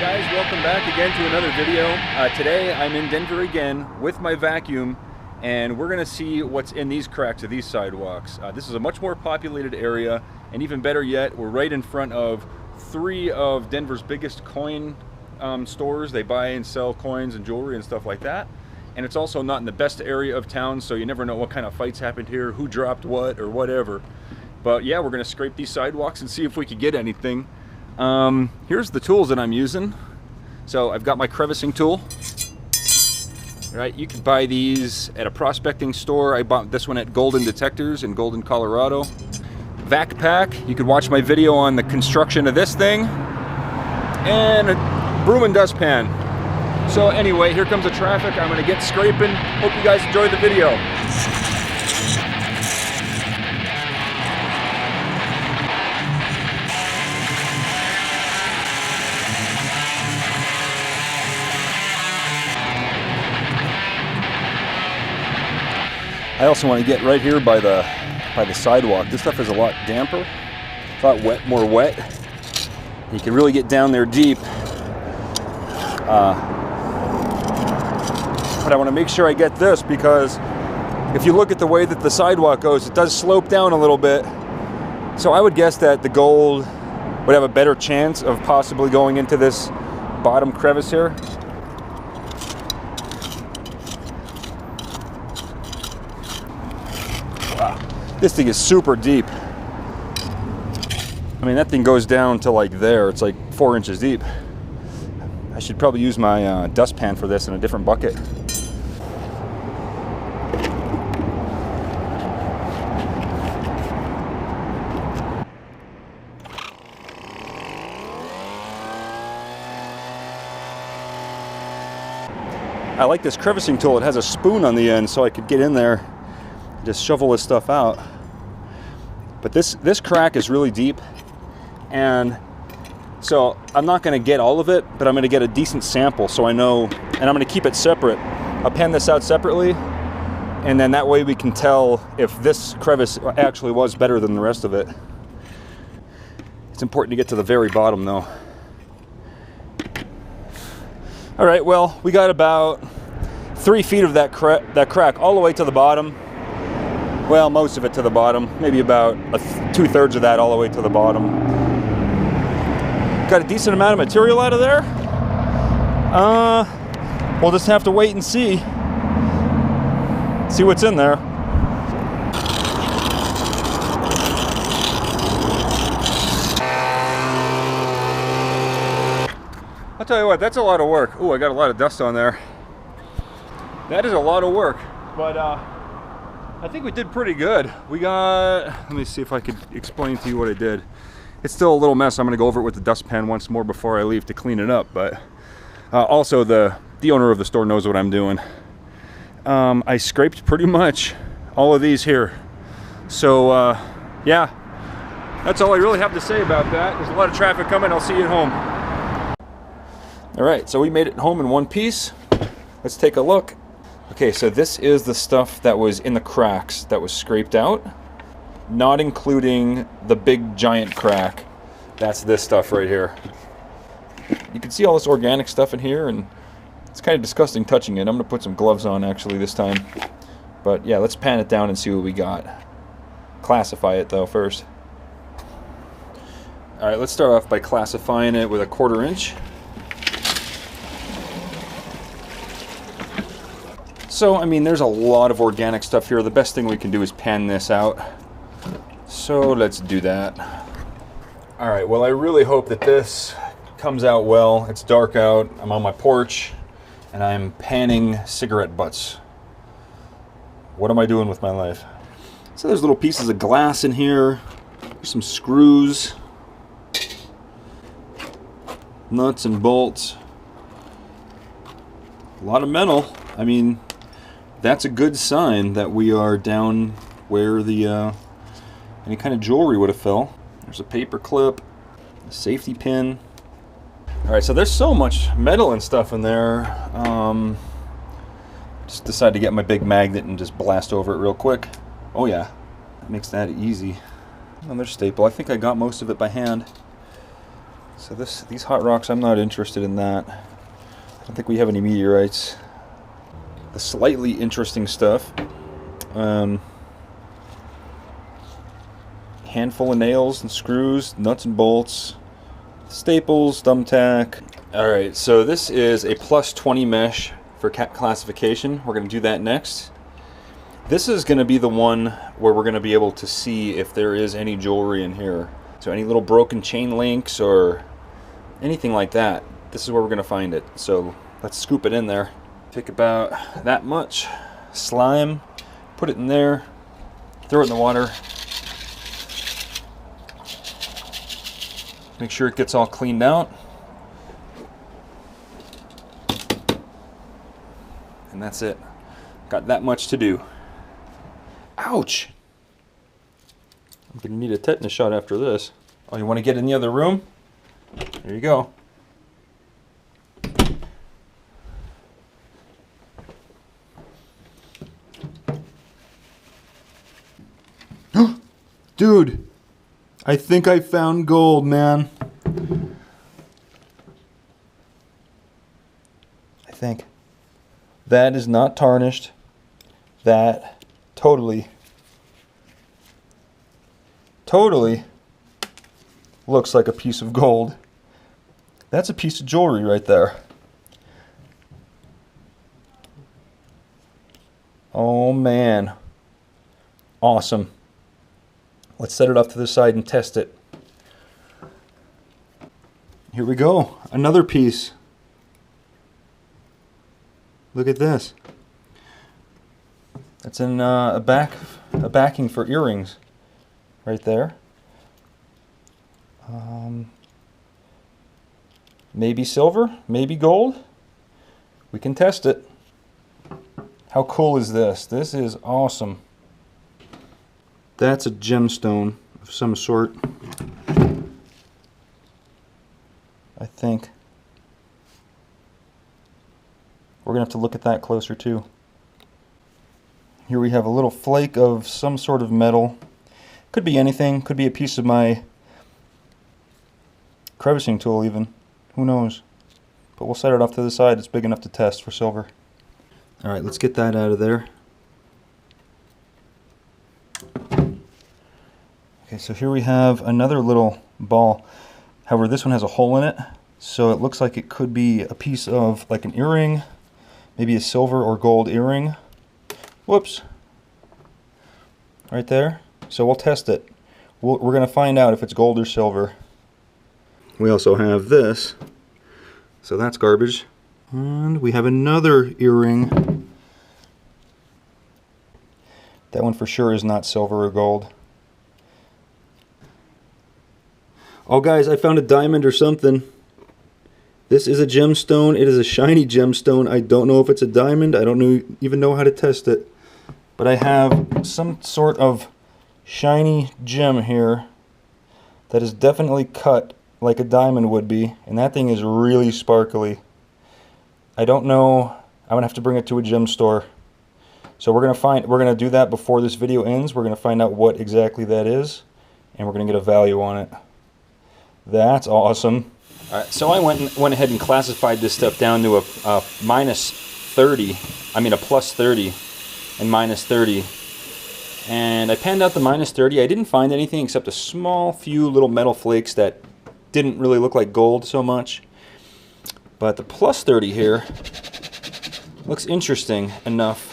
guys, welcome back again to another video. Today I'm in Denver again with my vacuum, and we're gonna see what's in these cracks of these sidewalks. This is a much more populated area, and even better yet, we're right in front of three of Denver's biggest coin stores. They buy and sell coins and jewelry and stuff like that. And it's also not in the best area of town, so you never know what kind of fights happened here, who dropped what or whatever. But yeah, we're gonna scrape these sidewalks and see if we could get anything. Here's the tools that I'm using. So I've got my crevicing tool. Right, you can buy these at a prospecting store. I bought this one at Golden Detectors in Golden, Colorado. Vac pack, you could watch my video on the construction of this thing. And a broom and dustpan. So anyway, here comes the traffic. I'm gonna get scraping. Hope you guys enjoy the video. I also want to get right here by the sidewalk. This stuff is a lot damper, a lot more wet. You can really get down there deep. But I want to make sure I get this, because if you look at the way that the sidewalk goes, it does slope down a little bit. So I would guess that the gold would have a better chance of possibly going into this bottom crevice here. This thing is super deep. I mean, that thing goes down to like there. It's like 4 inches deep. I should probably use my dustpan for this in a different bucket. I like this crevicing tool. It has a spoon on the end, so I could get in there and just shovel this stuff out. But this crack is really deep, and so I'm not going to get all of it, but I'm going to get a decent sample so I know, and I'm going to keep it separate. I'll pan this out separately, and then that way we can tell if this crevice actually was better than the rest of it. It's important to get to the very bottom though. All right, well, we got about 3 feet of that crack all the way to the bottom. Well, most of it to the bottom, maybe about 2/3 of that all the way to the bottom. Got a decent amount of material out of there. We'll just have to wait and see what's in there. I'll tell you what, that's a lot of work. Ooh, I got a lot of dust on there. That is a lot of work, but I think we did pretty good. We got, let me see if I could explain to you what I did. It's still a little mess. I'm gonna go over it with the dustpan once more before I leave to clean it up, but also the owner of the store knows what I'm doing. I scraped pretty much all of these here. So yeah, that's all I really have to say about that. There's a lot of traffic coming. I'll see you at home. All right, so we made it home in one piece. Let's take a look. Okay, so this is the stuff that was in the cracks that was scraped out, not including the big giant crack. That's this stuff right here. You can see all this organic stuff in here, and it's kind of disgusting touching it. I'm gonna put some gloves on actually this time. But yeah, let's pan it down and see what we got. Classify it though first. All right, let's start off by classifying it with a 1/4 inch. So, I mean, there's a lot of organic stuff here. The best thing we can do is pan this out. So let's do that. All right, well, I really hope that this comes out well. It's dark out, I'm on my porch, and I'm panning cigarette butts. What am I doing with my life? So there's little pieces of glass in here. There's some screws, nuts and bolts. A lot of metal. I mean, that's a good sign that we are down where the any kind of jewelry would have fell. There's a paper clip, a safety pin. All right, so there's so much metal and stuff in there. Just decided to get my big magnet and just blast over it real quick. Oh yeah, that makes that easy. Another staple. I think I got most of it by hand. So these hot rocks, I'm not interested in that. I don't think we have any meteorites. The slightly interesting stuff. Handful of nails and screws, nuts and bolts, staples, thumbtack. Alright, so this is a plus 20 mesh for classification. We're going to do that next. This is going to be the one where we're going to be able to see if there is any jewelry in here. So any little broken chain links or anything like that, this is where we're going to find it. So let's scoop it in there. Take about that much slime, put it in there, throw it in the water. Make sure it gets all cleaned out. And that's it. Got that much to do. Ouch! I'm gonna need a tetanus shot after this. Oh, you want to get in the other room? There you go. Dude! I think I found gold, man. I think. That is not tarnished. That totally looks like a piece of gold. That's a piece of jewelry right there. Oh man. Awesome. Let's set it off to the side and test it. Here we go. Another piece. Look at this. That's in a backing for earrings right there. Maybe silver, maybe gold. We can test it. How cool is this? This is awesome. That's a gemstone of some sort, I think. We're going to have to look at that closer too. Here we have a little flake of some sort of metal. Could be anything. Could be a piece of my crevicing tool even. Who knows? But we'll set it off to the side. It's big enough to test for silver. Alright, let's get that out of there. Okay, so here we have another little ball. However, this one has a hole in it, so it looks like it could be a piece of like an earring, maybe a silver or gold earring. Whoops. Right there. So we'll test it. We're going to find out if it's gold or silver. We also have this, so that's garbage. And we have another earring. That one for sure is not silver or gold. Oh guys, I found a diamond or something. This is a gemstone. It is a shiny gemstone. I don't know if it's a diamond. I don't even know how to test it. But I have some sort of shiny gem here that is definitely cut like a diamond would be. And that thing is really sparkly. I don't know. I'm going to have to bring it to a gem store. So we're going to do that before this video ends. We're going to find out what exactly that is. And we're going to get a value on it. That's awesome. All right, so I went ahead and classified this stuff down to a minus 30. I mean a plus 30 and minus 30. And I panned out the minus 30. I didn't find anything except a small few little metal flakes that didn't really look like gold so much. But the plus 30 here looks interesting enough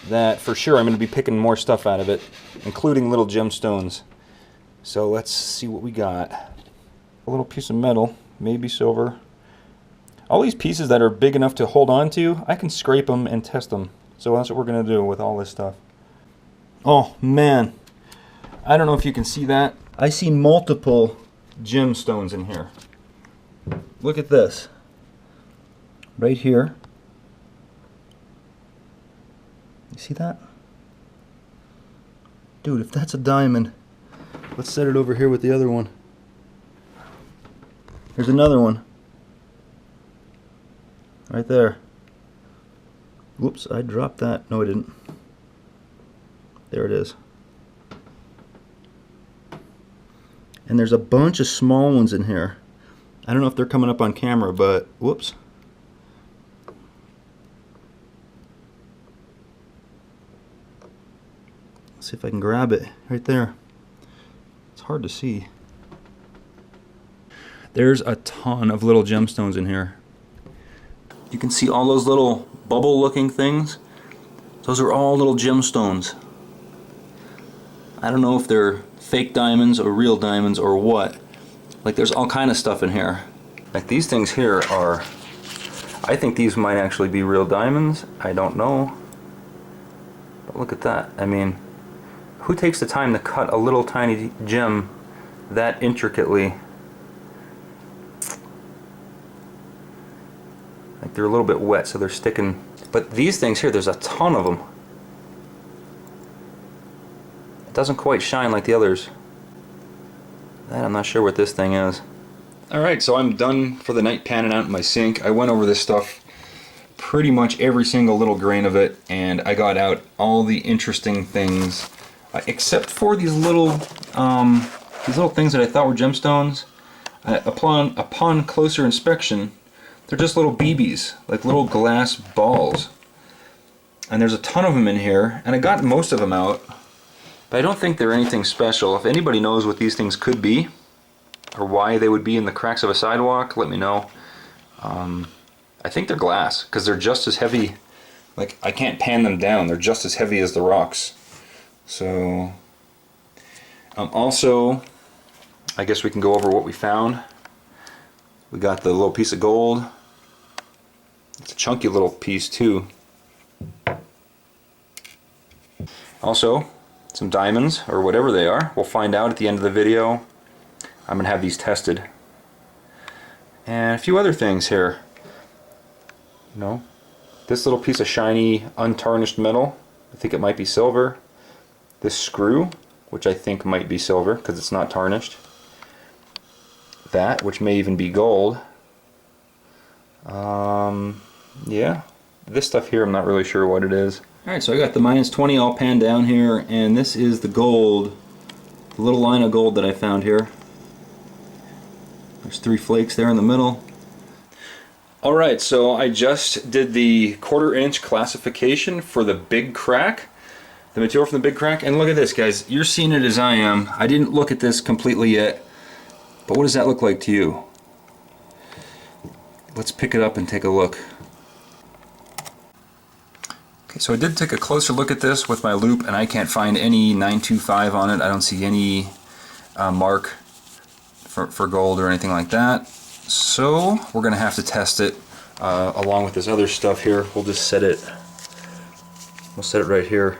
that for sure I'm going to be picking more stuff out of it, including little gemstones. So let's see what we got. A little piece of metal, maybe silver. All these pieces that are big enough to hold on to, I can scrape them and test them. So that's what we're going to do with all this stuff. Oh man, I don't know if you can see that. I see multiple gemstones in here. Look at this. Right here. You see that? Dude, if that's a diamond, let's set it over here with the other one. Here's another one. Right there. Whoops, I dropped that. No, I didn't. There it is. And there's a bunch of small ones in here. I don't know if they're coming up on camera, but whoops. Let's see if I can grab it right there. It's hard to see. There's a ton of little gemstones in here. You can see all those little bubble looking things. Those are all little gemstones. I don't know if they're fake diamonds or real diamonds or what. Like, there's all kind of stuff in here. Like, these things here are, I think these might actually be real diamonds. I don't know. But look at that. I mean, who takes the time to cut a little tiny gem that intricately? Like, they're a little bit wet, so they're sticking. But these things here, there's a ton of them. It doesn't quite shine like the others. I'm not sure what this thing is. Alright, so I'm done for the night panning out in my sink. I went over this stuff, pretty much every single little grain of it, and I got out all the interesting things, except for these little things that I thought were gemstones. Upon closer inspection, they're just little BBs, like little glass balls. And there's a ton of them in here, and I got most of them out. But I don't think they're anything special. If anybody knows what these things could be, or why they would be in the cracks of a sidewalk, let me know. I think they're glass, because they're just as heavy. Like, I can't pan them down. They're just as heavy as the rocks. So, also, I guess we can go over what we found. We got the little piece of gold. It's a chunky little piece, too. Also, some diamonds, or whatever they are. We'll find out at the end of the video. I'm going to have these tested. And a few other things here. You know, this little piece of shiny, untarnished metal, I think it might be silver. This screw, which I think might be silver because it's not tarnished. That, which may even be gold. Yeah, this stuff here I'm not really sure what it is. Alright, so I got the -20 all panned down here, and this is the gold, the little line of gold that I found here. There's 3 flakes there in the middle. Alright, so I just did the 1/4 inch classification for the big crack, the material from the big crack, and look at this, guys. You're seeing it as I am. I didn't look at this completely yet, but what does that look like to you? Let's pick it up and take a look. Okay, so I did take a closer look at this with my loupe, and I can't find any 925 on it. I don't see any mark for gold or anything like that. So we're going to have to test it along with this other stuff here. We'll just set it. We'll set it right here,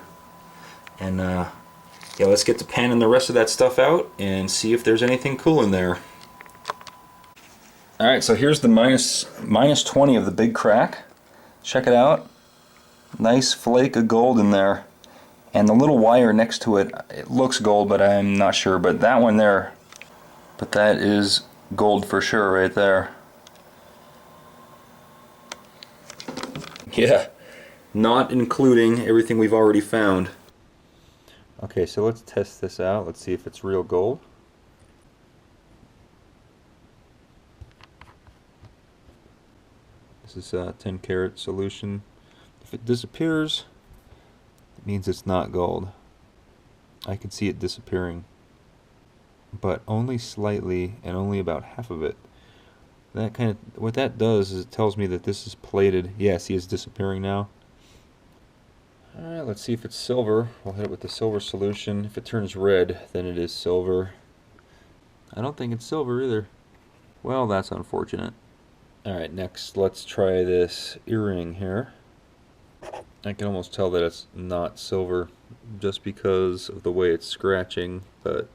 and yeah, let's get to panning the rest of that stuff out and see if there's anything cool in there. All right, so here's the -20 of the big crack. Check it out. Nice flake of gold in there, and the little wire next to it, it looks gold, but I'm not sure. But that one there, but that is gold for sure right there. Yeah, not including everything we've already found. Okay, so let's test this out. Let's see if it's real gold. This is a 10 karat solution. If it disappears, it means it's not gold. I can see it disappearing, but only slightly, and only about half of it. What that does is it tells me that this is plated. Yeah, see, it's disappearing now. Alright, let's see if it's silver. We'll hit it with the silver solution. If it turns red, then it is silver. I don't think it's silver either. Well, that's unfortunate. Alright, next let's try this earring here. I can almost tell that it's not silver just because of the way it's scratching, but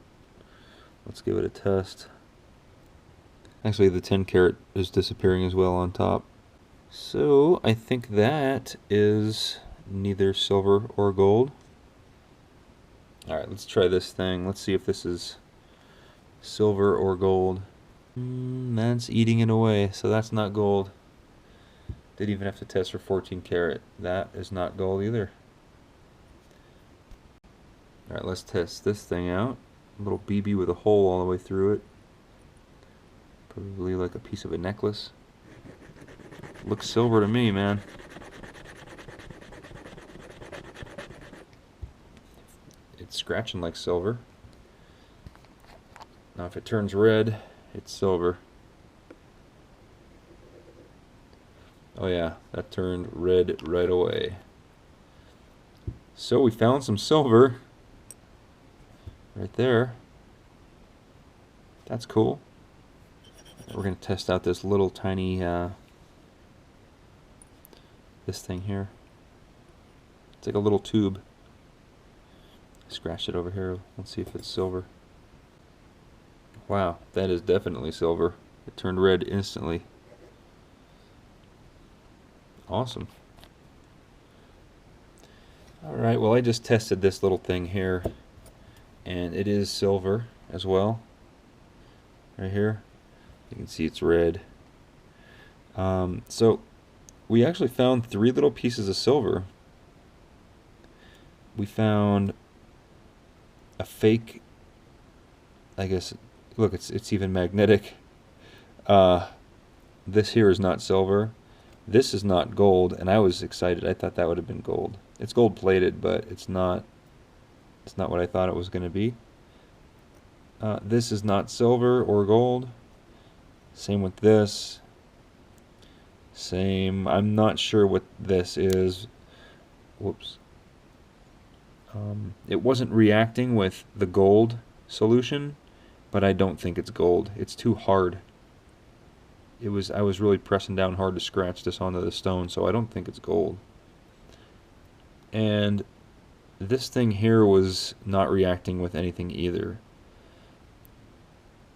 let's give it a test. Actually, the 10 karat is disappearing as well on top. So I think that is neither silver or gold. Alright, let's try this thing. Let's see if this is silver or gold. That's eating it away, so that's not gold. Didn't even have to test for 14 karat. That is not gold either. Alright, let's test this thing out. A little BB with a hole all the way through it. Probably like a piece of a necklace. Looks silver to me, man. It's scratching like silver. Now if it turns red, it's silver. Oh yeah, that turned red right away. So we found some silver right there. That's cool. We're going to test out this little tiny this thing here. It's like a little tube. Scratch it over here. Let's see if it's silver. Wow, that is definitely silver. It turned red instantly. Awesome. Alright, well I just tested this little thing here, and it is silver as well. Right here. You can see it's red. So we actually found 3 little pieces of silver. We found a fake, I guess, look, it's even magnetic. This here is not silver. This is not gold, and I was excited. I thought that would have been gold. It's gold plated, but it's not what I thought it was going to be. This is not silver or gold. Same with this. Same. I'm not sure what this is. Whoops. It wasn't reacting with the gold solution, but I don't think it's gold. It's too hard. I was really pressing down hard to scratch this onto the stone, so I don't think it's gold. And this thing here was not reacting with anything either.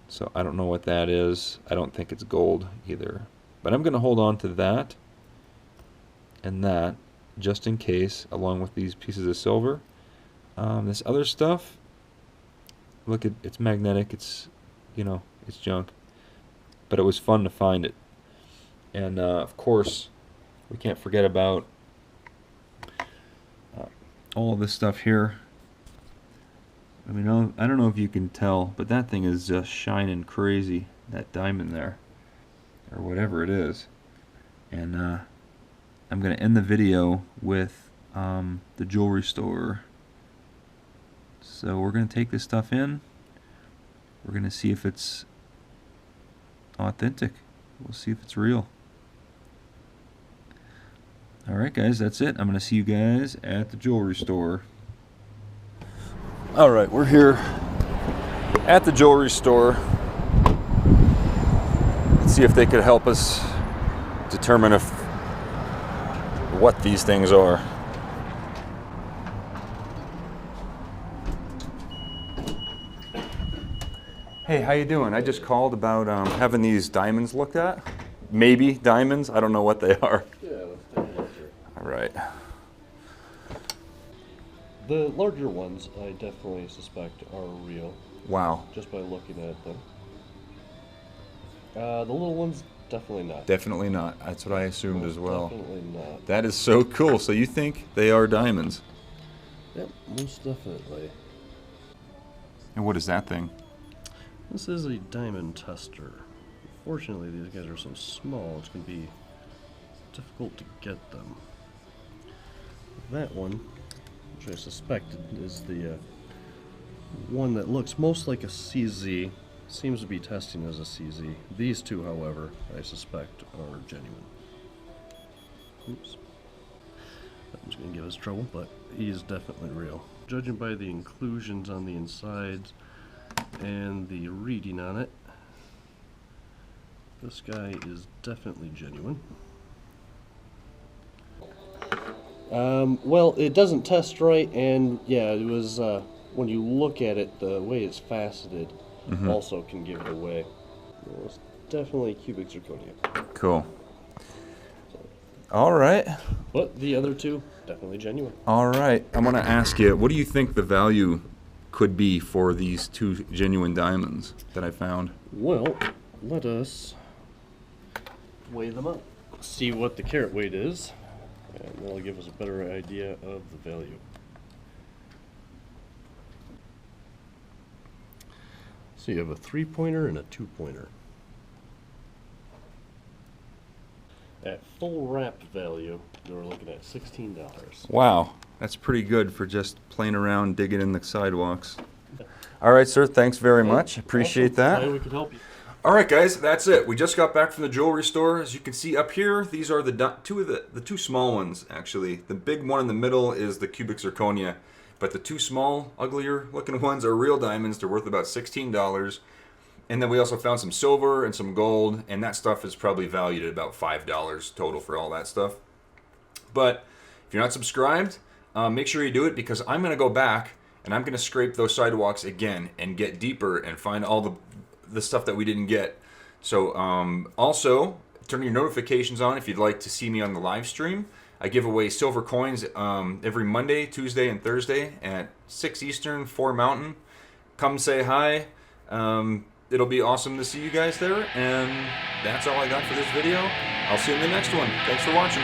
So I don't know what that is. I don't think it's gold either. But I'm going to hold on to that and that just in case, along with these pieces of silver. This other stuff, look, it's magnetic. It's, you know, it's junk. But it was fun to find it. And of course, we can't forget about all this stuff here. I mean, I don't know if you can tell, but that thing is just shining crazy. That diamond there, or whatever it is. And I'm going to end the video with the jewelry store. So we're going to take this stuff in. We're going to see if it's authentic. We'll see if it's real. Alright guys, that's it. I'm going to see you guys at the jewelry store. Alright, we're here at the jewelry store. Let's see if they could help us determine what these things are. Hey, how you doing? I just called about having these diamonds looked at. Maybe diamonds. I don't know what they are. Yeah, let's take a look here. All right. The larger ones, I definitely suspect are real. Wow. Just by looking at them. The little ones, definitely not. Definitely not. That's what I assumed as well. Definitely not. That is so cool. So you think they are diamonds? Yep, most definitely. And what is that thing? This is a diamond tester. Unfortunately, these guys are so small, it's going to be difficult to get them. That one, which I suspected is the one that looks most like a CZ, seems to be testing as a CZ. These two, however, I suspect are genuine. Oops. That one's going to give us trouble, but he is definitely real. Judging by the inclusions on the insides and the reading on it, this guy is definitely genuine. Well, it doesn't test right, and yeah, it was, when you look at it, the way it's faceted also can give it away. Well, it's definitely cubic zirconia. Cool. All right. But the other two, definitely genuine. All right. I'm going to ask you, what do you think the value could be for these two genuine diamonds that I found? Well, let us weigh them up. See what the carat weight is, and that'll give us a better idea of the value. So you have a 3-pointer and a 2-pointer. At full wrap value, we're looking at $16. Wow, that's pretty good for just playing around digging in the sidewalks. All right, sir, thanks very much. Appreciate Awesome. that. Glad we could help you. All right, guys, that's it. We just got back from the jewelry store. As you can see up here, these are the two small ones, actually. The big one in the middle is the cubic zirconia, but the two small, uglier looking ones are real diamonds. They're worth about $16. And then we also found some silver and some gold, and that stuff is probably valued at about $5 total for all that stuff. But if you're not subscribed, make sure you do it, because I'm going to go back and I'm going to scrape those sidewalks again and get deeper and find all the stuff that we didn't get. So also turn your notifications on if you'd like to see me on the live stream. I give away silver coins every Monday, Tuesday, and Thursday at 6 Eastern, 4 Mountain. Come say hi. It'll be awesome to see you guys there. And that's all I got for this video. I'll see you in the next one. Thanks for watching.